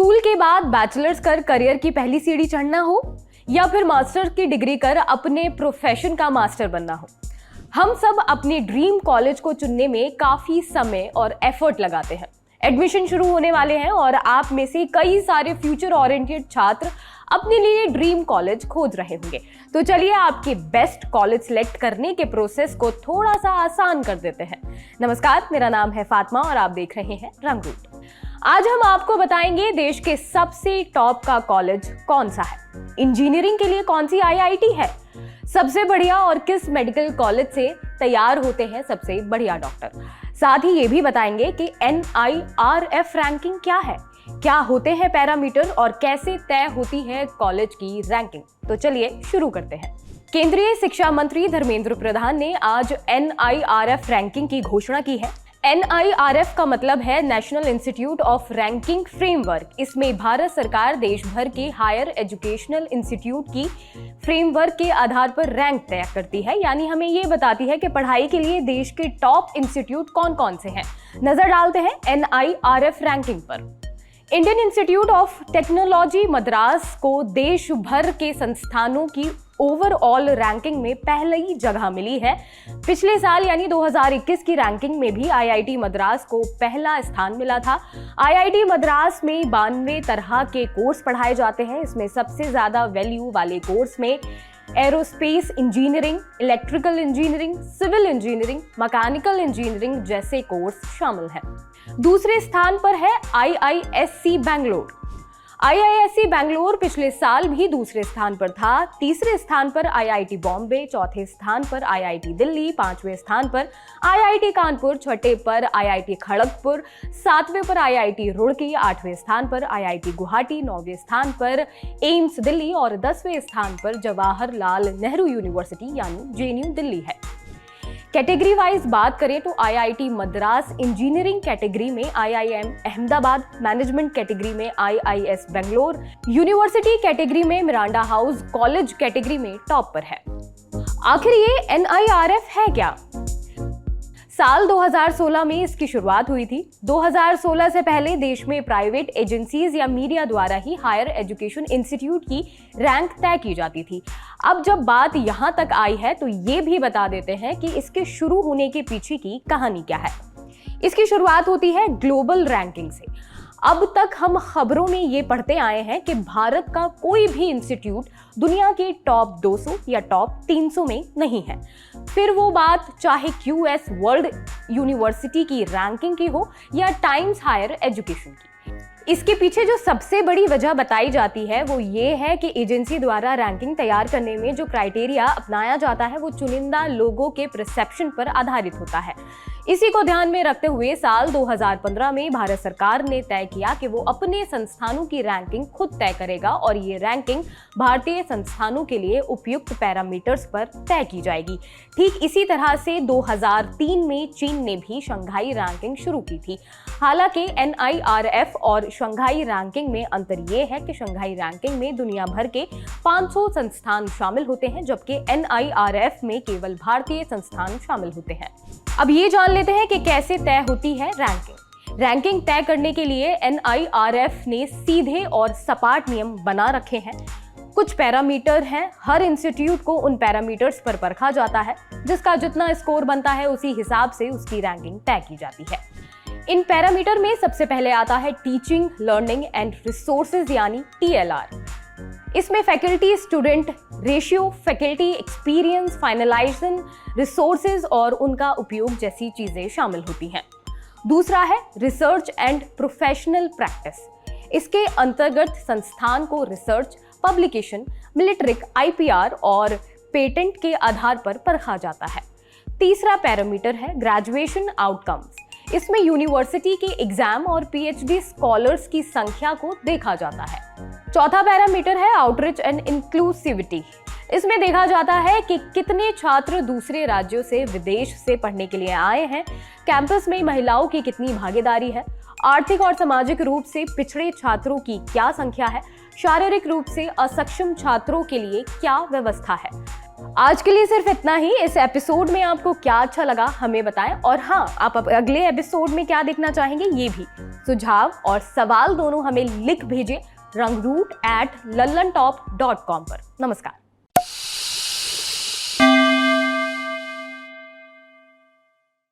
School के बाद bachelors कर करियर की पहली सीढ़ी चढ़ना हो या फिर मास्टर की डिग्री कर अपने प्रोफेशन का मास्टर बनना हो, हम सब अपने ड्रीम कॉलेज को चुनने में काफी समय और एफर्ट लगाते हैं। एडमिशन शुरू होने वाले हैं और आप में से कई सारे फ्यूचर ओरिएंटेड छात्र अपने लिए ड्रीम कॉलेज खोज रहे होंगे। तो चलिए आपके बेस्ट कॉलेज सिलेक्ट करने के प्रोसेस को थोड़ा सा आसान कर देते हैं। नमस्कार, मेरा नाम है फातिमा और आप देख रहे हैं रंगरूट। आज हम आपको बताएंगे देश के सबसे टॉप का कॉलेज कौन सा है, इंजीनियरिंग के लिए कौन सी आईआईटी है सबसे बढ़िया और किस मेडिकल कॉलेज से तैयार होते हैं सबसे बढ़िया डॉक्टर। साथ ही ये भी बताएंगे कि NIRF रैंकिंग क्या है, क्या होते हैं पैरामीटर और कैसे तय होती है कॉलेज की रैंकिंग। तो चलिए शुरू करते हैं। केंद्रीय शिक्षा मंत्री धर्मेंद्र प्रधान ने आज NIRF रैंकिंग की घोषणा की है। NIRF का मतलब है national institute of ranking framework. इसमें भारत सरकार देश भर के हायर एजुकेशनल इंस्टीट्यूट की फ्रेमवर्क के आधार पर रैंक तय करती है, यानी हमें ये बताती है कि पढ़ाई के लिए देश के टॉप इंस्टीट्यूट कौन कौन से हैं। नजर डालते हैं NIRF रैंकिंग पर। Indian institute of technology Madras को देश भर के संस्थानों की ओवरऑल रैंकिंग में पहली जगह मिली है। पिछले साल यानी 2021 की रैंकिंग में भी IIT मद्रास को पहला स्थान मिला था। IIT मद्रास में 92 तरह के कोर्स पढ़ाए जाते हैं। इसमें सबसे ज्यादा वैल्यू वाले कोर्स में aerospace engineering, electrical engineering, civil engineering, mechanical engineering जैसे कोर्स शामिल हैं। दूसरे स्थान पर है IISc बेंगलोर। IISc बेंगलोर पिछले साल भी दूसरे स्थान पर था। तीसरे स्थान पर IIT बॉम्बे, चौथे स्थान पर IIT दिल्ली, पांचवें स्थान पर IIT कानपुर, छठे पर IIT खड़गपुर, सातवें पर IIT रुड़की, आठवें स्थान पर IIT गुवाहाटी, नौवें स्थान पर एम्स दिल्ली और 10वें स्थान पर जवाहरलाल नेहरू यूनिवर्सिटी यानी JNU दिल्ली है। कैटेगरी वाइज बात करें तो IIT मद्रास इंजीनियरिंग कैटेगरी में IIM अहमदाबाद, मैनेजमेंट कैटेगरी में IIS बेंगलोर, यूनिवर्सिटी कैटेगरी में मिरांडा हाउस, कॉलेज कैटेगरी में टॉप पर है। आखिर ये NIRF है क्या? साल 2016 में इसकी शुरुआत हुई थी। 2016 से पहले देश में प्राइवेट एजेंसीज या मीडिया द्वारा ही हायर एजुकेशन इंस्टीट्यूट की रैंक तय की जाती थी। अब जब बात यहाँ तक आई है तो ये भी बता देते हैं कि इसके शुरू होने के पीछे की कहानी क्या है। इसकी शुरुआत होती है ग्लोबल रैंकिंग से। अब तक हम खबरों में ये पढ़ते आए हैं कि भारत का कोई भी इंस्टीट्यूट दुनिया के टॉप 200 या टॉप 300 में नहीं है। फिर वो बात चाहे QS वर्ल्ड यूनिवर्सिटी की रैंकिंग की हो या टाइम्स हायर एजुकेशन की। इसके पीछे जो सबसे बड़ी वजह बताई जाती है वो ये है कि एजेंसी द्वारा रैंकिंग तैयार करने में जो क्राइटेरिया अपनाया जाता है वो चुनिंदा लोगों के परसेप्शन पर आधारित होता है। इसी को ध्यान में रखते हुए साल 2015 में भारत सरकार ने तय किया कि वो अपने संस्थानों की रैंकिंग खुद तय करेगा और ये रैंकिंग भारतीय संस्थानों के लिए उपयुक्त पैरामीटर्स पर तय की जाएगी। ठीक इसी तरह से 2003 में चीन ने भी शंघाई रैंकिंग शुरू की थी। हालांकि NIRF और शंघाई रैंकिंग में अंतर ये है कि शंघाई रैंकिंग में दुनिया भर के 500 संस्थान शामिल होते हैं, जबकि NIRF में केवल भारतीय संस्थान शामिल होते हैं। अब ये जान लेते हैं कि कैसे तय होती है रैंकिंग। रैंकिंग तय करने के लिए NIRF ने सीधे और सपाट नियम बना रखे हैं। कुछ पैरामीटर हैं, हर इंस्टीट्यूट को उन पैरामीटर्स पर परखा जाता है। जिसका जितना स्कोर बनता है उसी हिसाब से उसकी रैंकिंग तय की जाती है। इन पैरामीटर में सबसे पहले आता है टीचिंग, लर्निंग एंड रिसोर्सेज यानी TLR। इसमें faculty student ratio, faculty experience, finalisation, resources और उनका उपयोग जैसी चीजें शामिल होती हैं। दूसरा है रिसर्च एंड प्रोफेशनल प्रैक्टिस। इसके अंतर्गत संस्थान को रिसर्च, पब्लिकेशन, मिलिट्रिक, IPR और पेटेंट के आधार पर परखा जाता है। तीसरा पैरामीटर है ग्रेजुएशन आउटकम्स। इसमें यूनिवर्सिटी के एग्जाम और PhD स्कॉलर्स की संख्या को देखा जाता है। चौथा पैरामीटर है आउटरीच एंड इंक्लूसिविटी। इसमें देखा जाता है कि कितने छात्र दूसरे राज्यों से, विदेश से पढ़ने के लिए आए हैं, कैंपस में महिलाओं की कितनी भागीदारी है, आर्थिक और सामाजिक रूप से पिछड़े छात्रों की क्या संख्या है, शारीरिक रूप से असक्षम छात्रों के लिए क्या व्यवस्था है। आज के लिए सिर्फ इतना ही। इस एपिसोड में आपको क्या अच्छा लगा हमें बताएं, और हाँ, आप अगले एपिसोड में क्या देखना चाहेंगे ये भी। सुझाव और सवाल दोनों हमें लिख भेजें रंगरूट@lallantop.com पर। नमस्कार।